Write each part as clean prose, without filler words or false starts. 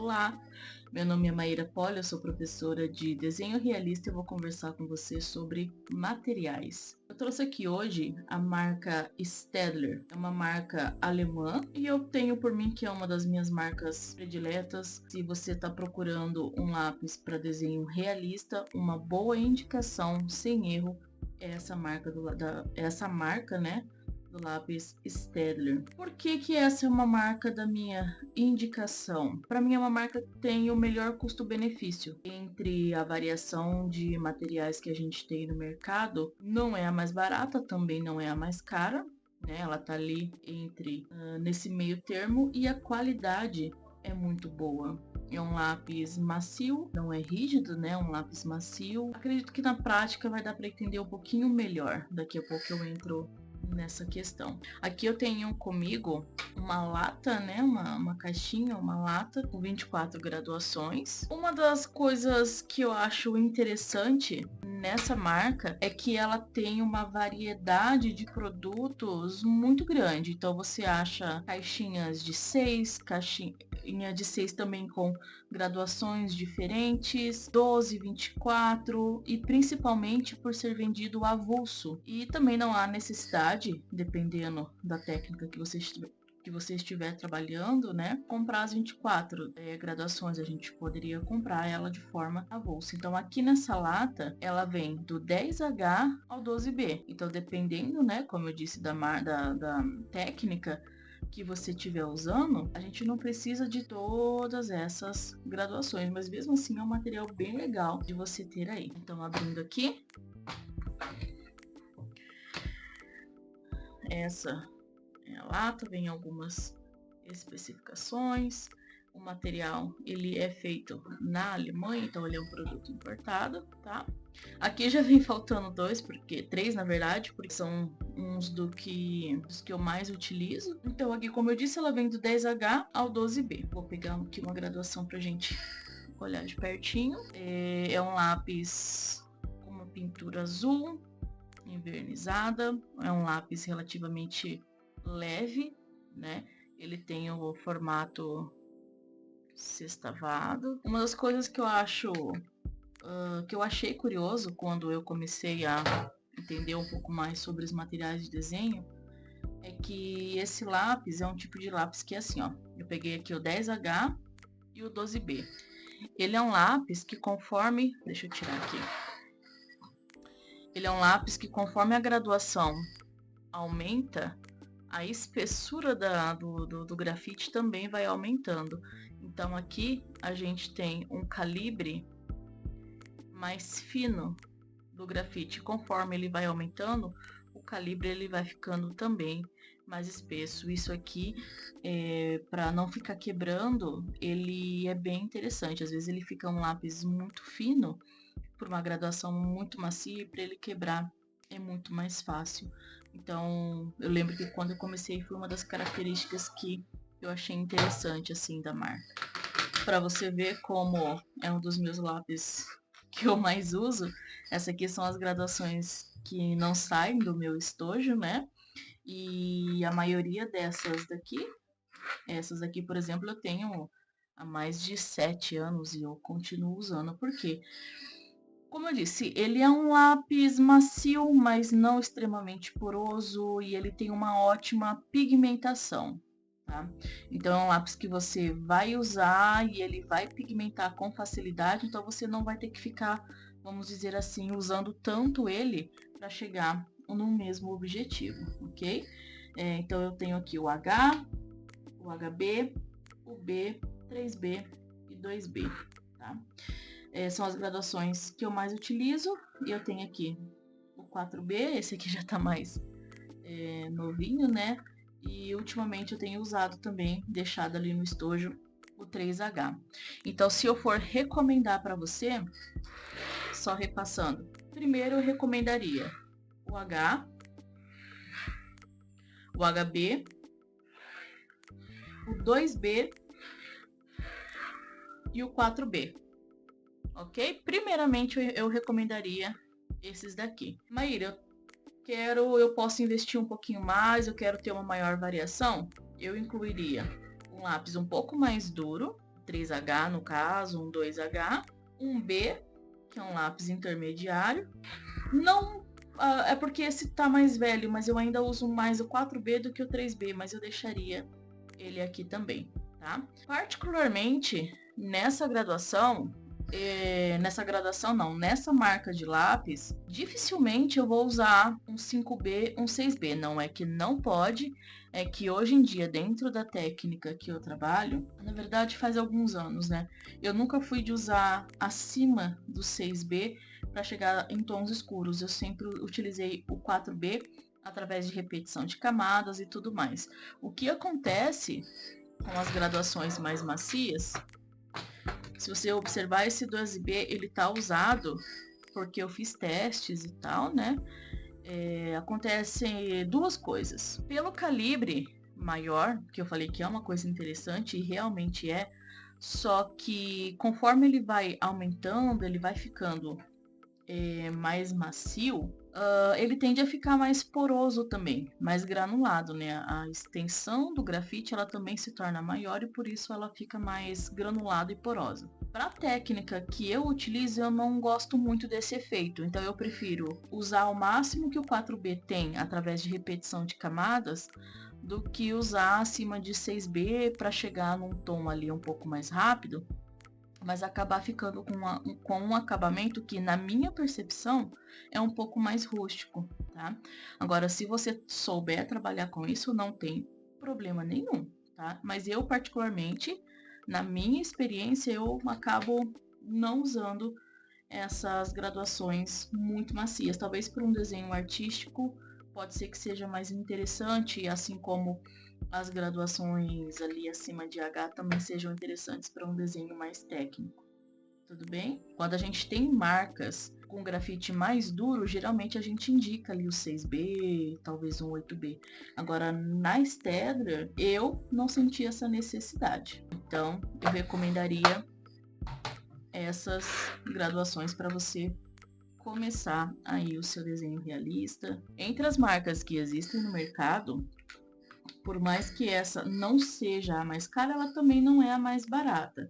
Olá, meu nome é Maíra Poli, eu sou professora de desenho realista e eu vou conversar com você sobre materiais. Eu trouxe aqui hoje a marca Staedtler, é uma marca alemã e eu tenho por mim que é uma das minhas marcas prediletas. Se você está procurando um lápis para desenho realista, uma boa indicação, sem erro, é essa marca né? Do lápis Staedtler. Por que que essa é uma marca da minha indicação? Para mim é uma marca que tem o melhor custo-benefício entre a variação de materiais que a gente tem no mercado. Não é a mais barata, também não é a mais cara, né? Ela tá ali nesse meio termo e a qualidade é muito boa. É um lápis macio, não é rígido, né? Um lápis macio. Acredito que na prática vai dar para entender um pouquinho melhor. Daqui a pouco eu entro nessa questão. Aqui eu tenho comigo uma lata, né, uma caixinha, uma lata com 24 graduações. Uma das coisas que eu acho interessante nessa marca é que ela tem uma variedade de produtos muito grande. Então você acha caixinhas de 6, caixinha de 6 também com graduações diferentes, 12, 24 e principalmente por ser vendido avulso. E também não há necessidade, dependendo da técnica que você estiver trabalhando, né, comprar as 24 graduações. A gente poderia comprar ela de forma avulsa. Então aqui nessa lata ela vem do 10H ao 12B. Então dependendo, né, como eu disse, da técnica que você estiver usando, a gente não precisa de todas essas graduações, mas mesmo assim é um material bem legal de você ter aí. Então abrindo aqui, essa é a lata, vem algumas especificações. O material ele é feito na Alemanha, então ele é um produto importado, tá? Aqui já vem faltando três na verdade, porque são uns dos que eu mais utilizo. Então aqui, como eu disse, ela vem do 10H ao 12B. Vou pegar aqui uma graduação pra gente olhar de pertinho. É um lápis com uma pintura azul, envernizada. É um lápis relativamente leve, né? Ele tem o formato sextavado. Uma das coisas que eu achei curioso quando eu comecei a entender um pouco mais sobre os materiais de desenho é que esse lápis é um tipo de lápis que é assim, ó. Eu peguei aqui o 10H e o 12B. Ele é um lápis que deixa eu tirar aqui. Ele é um lápis que conforme a graduação aumenta, a espessura do grafite também vai aumentando. Então aqui a gente tem um calibre mais fino do grafite. Conforme ele vai aumentando, o calibre ele vai ficando também mais espesso. Isso aqui, para não ficar quebrando, ele é bem interessante. Às vezes ele fica um lápis muito fino, por uma graduação muito macia, e para ele quebrar é muito mais fácil. Então, eu lembro que quando eu comecei foi uma das características que eu achei interessante assim da marca. Para você ver como é um dos meus lápis que eu mais uso, essa aqui são as graduações que não saem do meu estojo, né? E a maioria essas aqui, por exemplo, eu tenho há mais de 7 anos e eu continuo usando. Por quê? Como eu disse, ele é um lápis macio, mas não extremamente poroso, e ele tem uma ótima pigmentação, tá? Então é um lápis que você vai usar e ele vai pigmentar com facilidade, então você não vai ter que ficar, vamos dizer assim, usando tanto ele para chegar no mesmo objetivo, ok? Então eu tenho aqui o H, o HB, o B, 3B e 2B, tá? São as graduações que eu mais utilizo. E eu tenho aqui o 4B, esse aqui já tá mais novinho, né? E ultimamente eu tenho usado também, deixado ali no estojo, o 3H. Então, se eu for recomendar para você, só repassando, primeiro eu recomendaria o H, o HB, o 2B e o 4B. Ok? Primeiramente eu recomendaria esses daqui. Maíra, eu posso investir um pouquinho mais, eu quero ter uma maior variação, eu incluiria um lápis um pouco mais duro, 3H no caso, um 2H, um B, que é um lápis intermediário. Não, é porque esse tá mais velho, mas eu ainda uso mais o 4B do que o 3B, mas eu deixaria ele aqui também, tá? Particularmente nessa graduação nessa marca de lápis, dificilmente eu vou usar um 5B, um 6B. Não é que não pode, é que hoje em dia, dentro da técnica que eu trabalho, na verdade faz alguns anos, né? Eu nunca fui de usar acima do 6B para chegar em tons escuros. Eu sempre utilizei o 4B através de repetição de camadas e tudo mais. O que acontece com as graduações mais macias, se você observar esse 12B, ele tá usado porque eu fiz testes e tal, né? Acontecem duas coisas. Pelo calibre maior, que eu falei que é uma coisa interessante e realmente é, só que conforme ele vai aumentando, ele vai ficando mais macio, ele tende a ficar mais poroso também, mais granulado, né? A extensão do grafite ela também se torna maior e por isso ela fica mais granulada e porosa. Para a técnica que eu utilizo, eu não gosto muito desse efeito, então eu prefiro usar o máximo que o 4B tem através de repetição de camadas do que usar acima de 6B para chegar num tom ali um pouco mais rápido, mas acabar ficando com um acabamento que, na minha percepção, é um pouco mais rústico, tá? Agora, se você souber trabalhar com isso, não tem problema nenhum, tá? Mas eu, particularmente, na minha experiência, eu acabo não usando essas graduações muito macias. Talvez para um desenho artístico, pode ser que seja mais interessante, assim como as graduações ali acima de H também sejam interessantes para um desenho mais técnico. Tudo bem? Quando a gente tem marcas com grafite mais duro, geralmente a gente indica ali o 6B, talvez um 8B. Agora, na Staedtler, eu não senti essa necessidade. Então, eu recomendaria essas graduações para você começar aí o seu desenho realista. Entre as marcas que existem no mercado, por mais que essa não seja a mais cara, ela também não é a mais barata.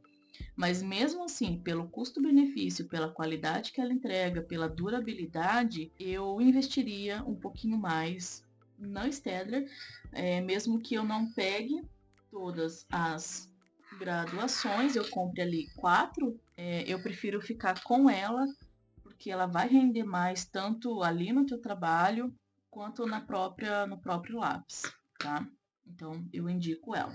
Mas mesmo assim, pelo custo-benefício, pela qualidade que ela entrega, pela durabilidade, eu investiria um pouquinho mais na Staedtler, mesmo que eu não pegue todas as graduações, eu compre ali 4, eu prefiro ficar com ela, porque ela vai render mais tanto ali no teu trabalho, quanto no próprio lápis, tá? Então, eu indico ela.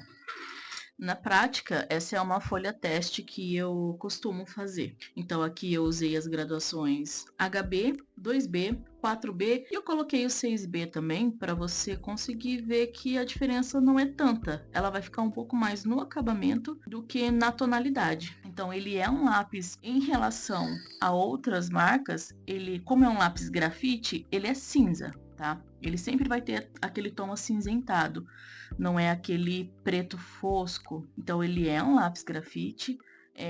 Na prática, essa é uma folha teste que eu costumo fazer. Então, aqui eu usei as graduações HB, 2B, 4B e eu coloquei o 6B também para você conseguir ver que a diferença não é tanta. Ela vai ficar um pouco mais no acabamento do que na tonalidade. Então, ele é um lápis em relação a outras marcas, como é um lápis grafite, ele é cinza, tá? Ele sempre vai ter aquele tom acinzentado, não é aquele preto fosco. Então, ele é um lápis grafite.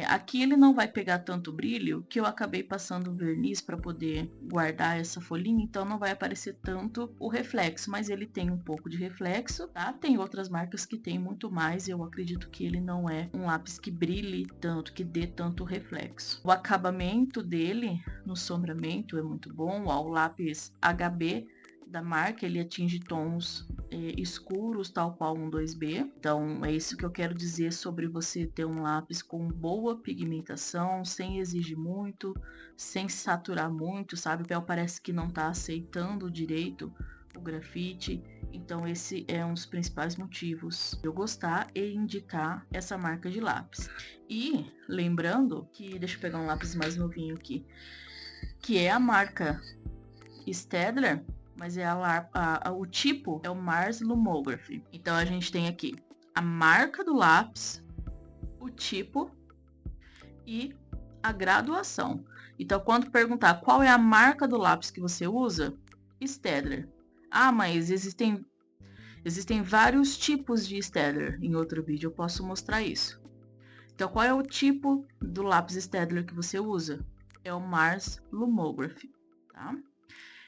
Aqui ele não vai pegar tanto brilho, que eu acabei passando verniz para poder guardar essa folhinha, então não vai aparecer tanto o reflexo, mas ele tem um pouco de reflexo, tá? Tem outras marcas que tem muito mais, eu acredito que ele não é um lápis que brilhe tanto, que dê tanto reflexo. O acabamento dele no sombreamento é muito bom, ó, o lápis HB da marca, ele atinge tons escuros, tal qual um 2B. Então, é isso que eu quero dizer sobre você ter um lápis com boa pigmentação, sem exigir muito, sem saturar muito, sabe? O papel parece que não está aceitando direito o grafite. Então, esse é um dos principais motivos de eu gostar e indicar essa marca de lápis. E, lembrando que, deixa eu pegar um lápis mais novinho aqui, que é a marca Staedtler, mas o tipo é o Mars Lumography. Então a gente tem aqui a marca do lápis, o tipo e a graduação. Então quando perguntar qual é a marca do lápis que você usa, Staedtler. Ah, mas existem vários tipos de Staedtler. Em outro vídeo eu posso mostrar isso. Então qual é o tipo do lápis Staedtler que você usa? É o Mars Lumography, tá?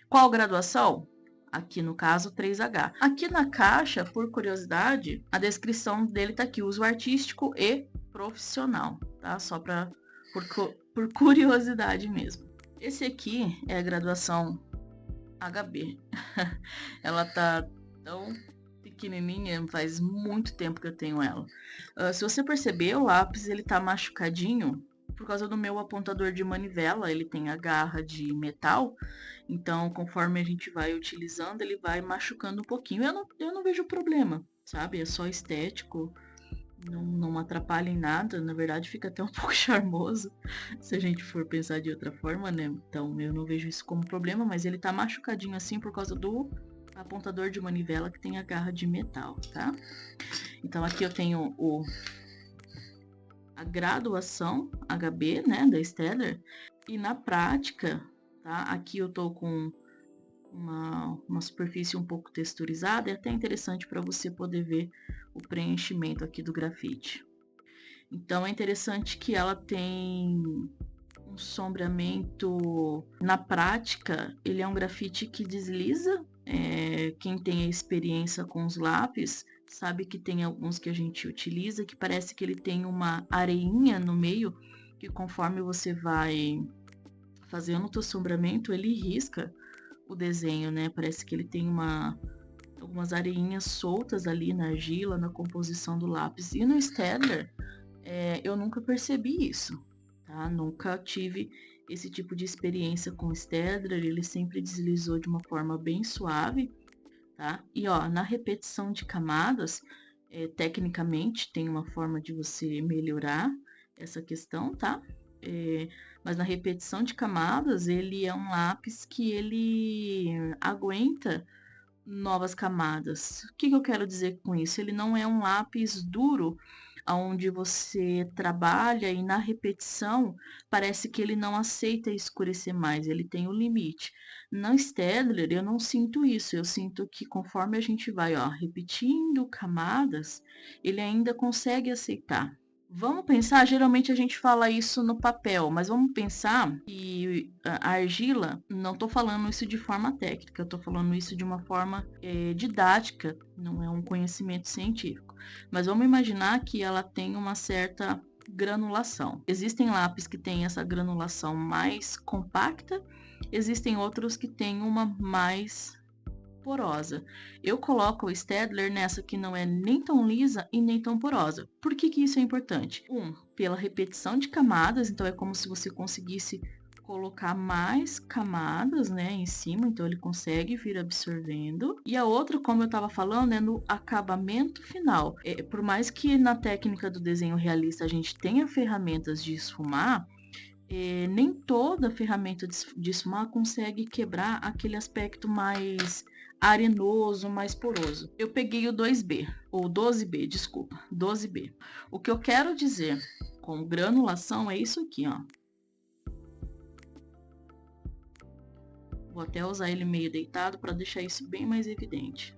Qual graduação? Aqui no caso 3H. Aqui na caixa, por curiosidade, a descrição dele tá aqui, uso artístico e profissional, tá? Só por curiosidade mesmo. Esse aqui é a graduação HB. Ela tá tão pequenininha, faz muito tempo que eu tenho ela. Se você perceber, o lápis ele tá machucadinho por causa do meu apontador de manivela. Ele tem a garra de metal, então conforme a gente vai utilizando, ele vai machucando um pouquinho. Eu não vejo problema, sabe? É só estético. Não atrapalha em nada, na verdade fica até um pouco charmoso, se a gente for pensar de outra forma, né? Então eu não vejo isso como problema, mas ele tá machucadinho assim por causa do apontador de manivela que tem a garra de metal, tá? Então aqui eu tenho a graduação HB, né, da Staedtler, e na prática, tá? Aqui eu tô com uma superfície um pouco texturizada, é até interessante para você poder ver o preenchimento aqui do grafite. Então é interessante que ela tem um sombreamento. Na prática, ele é um grafite que desliza. Quem tem a experiência com os lápis sabe que tem alguns que a gente utiliza que parece que ele tem uma areinha no meio, que conforme você vai fazendo o teu sombreamento, ele risca o desenho, né? Parece que ele tem algumas areinhas soltas ali na argila, na composição do lápis. E no Staedtler, eu nunca percebi isso, tá? Nunca tive esse tipo de experiência com o Staedtler, ele sempre deslizou de uma forma bem suave, tá? E ó, na repetição de camadas, tecnicamente tem uma forma de você melhorar essa questão, tá? Mas na repetição de camadas, ele é um lápis que ele aguenta novas camadas. O que eu quero dizer com isso? Ele não é um lápis duro, onde você trabalha e na repetição parece que ele não aceita escurecer mais, ele tem o limite. Na Staedtler eu não sinto isso, eu sinto que conforme a gente vai, ó, repetindo camadas, ele ainda consegue aceitar. Vamos pensar, geralmente a gente fala isso no papel, mas vamos pensar que a argila, não estou falando isso de forma técnica, eu estou falando isso de uma forma didática, não é um conhecimento científico. Mas vamos imaginar que ela tem uma certa granulação. Existem lápis que têm essa granulação mais compacta, existem outros que têm uma mais porosa. Eu coloco o Staedtler nessa que não é nem tão lisa e nem tão porosa. Por que isso é importante? Pela repetição de camadas, então é como se você conseguisse colocar mais camadas, né, em cima, então ele consegue vir absorvendo. E a outra, como eu estava falando, é no acabamento final. Por mais que na técnica do desenho realista a gente tenha ferramentas de esfumar, nem toda ferramenta de esfumar consegue quebrar aquele aspecto mais arenoso, mais poroso. Eu peguei o 2B, ou 12B, desculpa, 12B. O que eu quero dizer com granulação é isso aqui, ó. Vou até usar ele meio deitado para deixar isso bem mais evidente.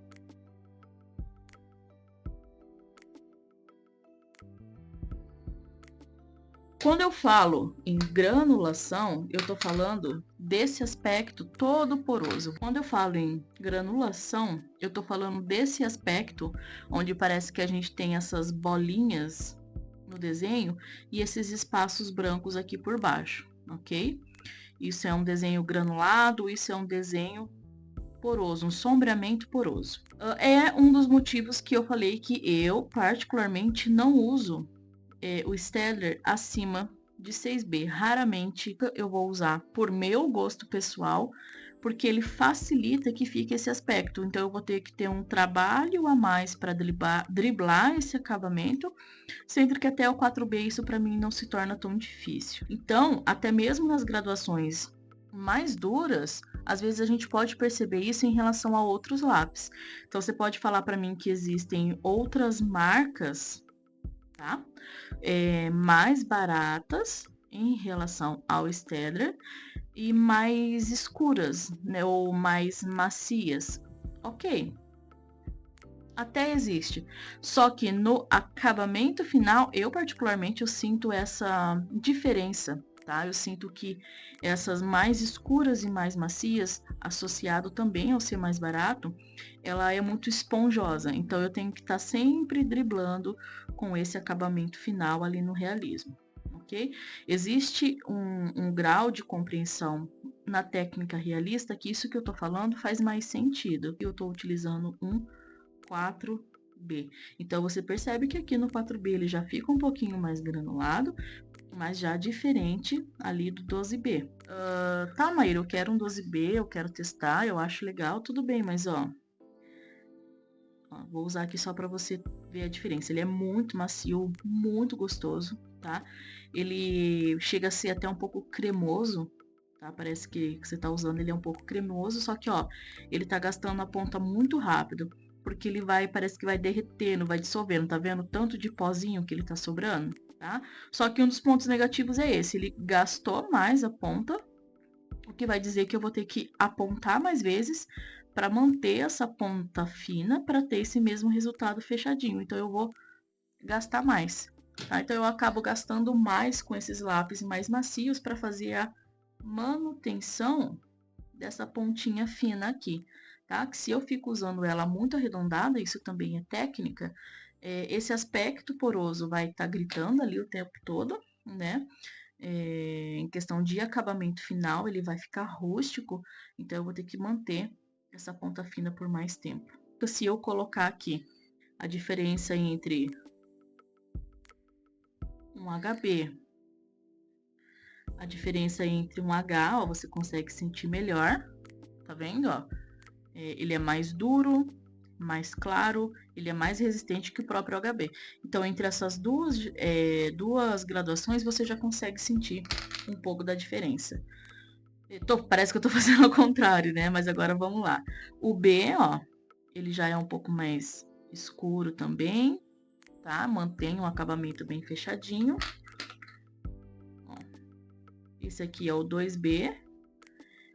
Quando eu falo em granulação, eu estou falando desse aspecto todo poroso. Quando eu falo em granulação, eu estou falando desse aspecto onde parece que a gente tem essas bolinhas no desenho e esses espaços brancos aqui por baixo, ok? Isso é um desenho granulado, isso é um desenho poroso, um sombreamento poroso. É um dos motivos que eu falei que eu, particularmente, não uso o Staedtler acima de 6B. Raramente eu vou usar por meu gosto pessoal, porque ele facilita que fique esse aspecto. Então eu vou ter que ter um trabalho a mais para driblar esse acabamento, sendo que até o 4B isso para mim não se torna tão difícil. Então, até mesmo nas graduações mais duras, às vezes a gente pode perceber isso em relação a outros lápis. Então você pode falar para mim que existem outras marcas, tá? Mais baratas em relação ao Staedtler e mais escuras, né, ou mais macias. Ok, até existe. Só que no acabamento final, eu particularmente eu sinto essa diferença tá? Eu sinto que essas mais escuras e mais macias, associado também ao ser mais barato, ela é muito esponjosa. Então eu tenho que estar sempre driblando com esse acabamento final ali no realismo, ok? Existe um grau de compreensão na técnica realista que isso que eu estou falando faz mais sentido. Eu estou utilizando um 4B. Então você percebe que aqui no 4B ele já fica um pouquinho mais granulado, mas já diferente ali do 12B. Tá, Maíra, eu quero um 12B, eu quero testar, eu acho legal, tudo bem, mas ó, vou usar aqui só para você ver a diferença. Ele é muito macio, muito gostoso, tá? Ele chega a ser até um pouco cremoso, tá? Parece que você tá usando ele é um pouco cremoso, só que ó, ele tá gastando a ponta muito rápido, porque ele parece que vai derretendo, vai dissolvendo, tá vendo? Tanto de pozinho que ele tá sobrando, tá? Só que um dos pontos negativos é esse, ele gastou mais a ponta, o que vai dizer que eu vou ter que apontar mais vezes para manter essa ponta fina para ter esse mesmo resultado fechadinho. Então eu vou gastar mais, tá? Então eu acabo gastando mais com esses lápis mais macios para fazer a manutenção dessa pontinha fina aqui, tá? Que se eu fico usando ela muito arredondada, isso também é técnica, esse aspecto poroso vai estar gritando ali o tempo todo, né? Em questão de acabamento final, ele vai ficar rústico, então eu vou ter que manter essa ponta fina por mais tempo. Então, se eu colocar aqui a diferença entre um HB, a diferença entre um H, ó, você consegue sentir melhor, tá vendo, ó? Ele é mais duro, mais claro, ele é mais resistente que o próprio HB. Então, entre essas duas graduações, você já consegue sentir um pouco da diferença. Parece que eu tô fazendo ao contrário, né? Mas agora vamos lá. O B, ó, ele já é um pouco mais escuro também, tá? Mantém um acabamento bem fechadinho. Ó, esse aqui é o 2B.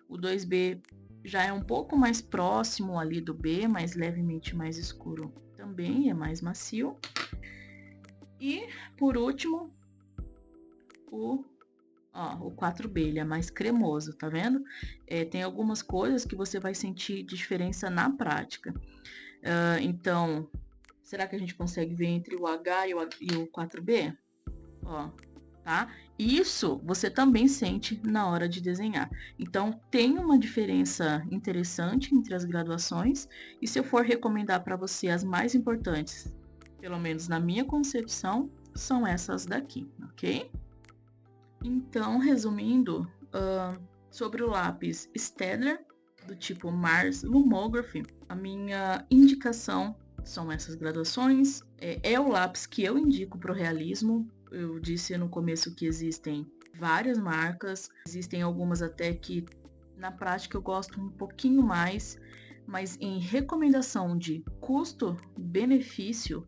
O 2B já é um pouco mais próximo ali do B, mas levemente mais escuro também, é mais macio. E, por último, o 4B, ele é mais cremoso, tá vendo? Tem algumas coisas que você vai sentir diferença na prática. Então, será que a gente consegue ver entre o H e o 4B? Ó, tá? Isso você também sente na hora de desenhar. Então, tem uma diferença interessante entre as graduações, e se eu for recomendar para você as mais importantes, pelo menos na minha concepção, são essas daqui, ok? Então, resumindo, sobre o lápis Staedtler, do tipo Mars Lumography, a minha indicação são essas graduações. É o lápis que eu indico para o realismo. Eu disse no começo que existem várias marcas, existem algumas até que na prática eu gosto um pouquinho mais, mas em recomendação de custo-benefício,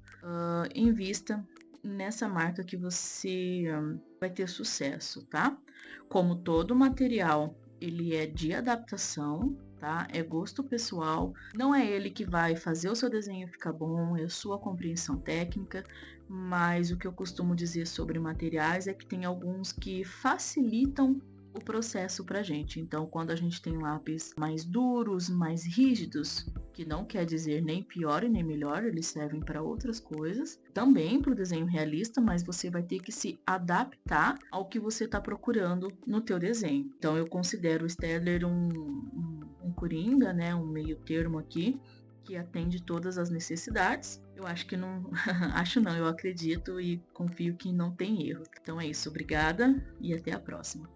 invista nessa marca que você vai ter sucesso, tá? Como todo material, ele é de adaptação, tá? É gosto pessoal, não é ele que vai fazer o seu desenho ficar bom, é a sua compreensão técnica, mas o que eu costumo dizer sobre materiais é que tem alguns que facilitam o processo para gente. Então, quando a gente tem lápis mais duros, mais rígidos, que não quer dizer nem pior e nem melhor, eles servem para outras coisas, também para o desenho realista, mas você vai ter que se adaptar ao que você está procurando no teu desenho. Então, eu considero o Staedtler um coringa, né, um meio termo aqui, que atende todas as necessidades. Eu acho que não, acho não, eu acredito e confio que não tem erro. Então é isso, obrigada e até a próxima.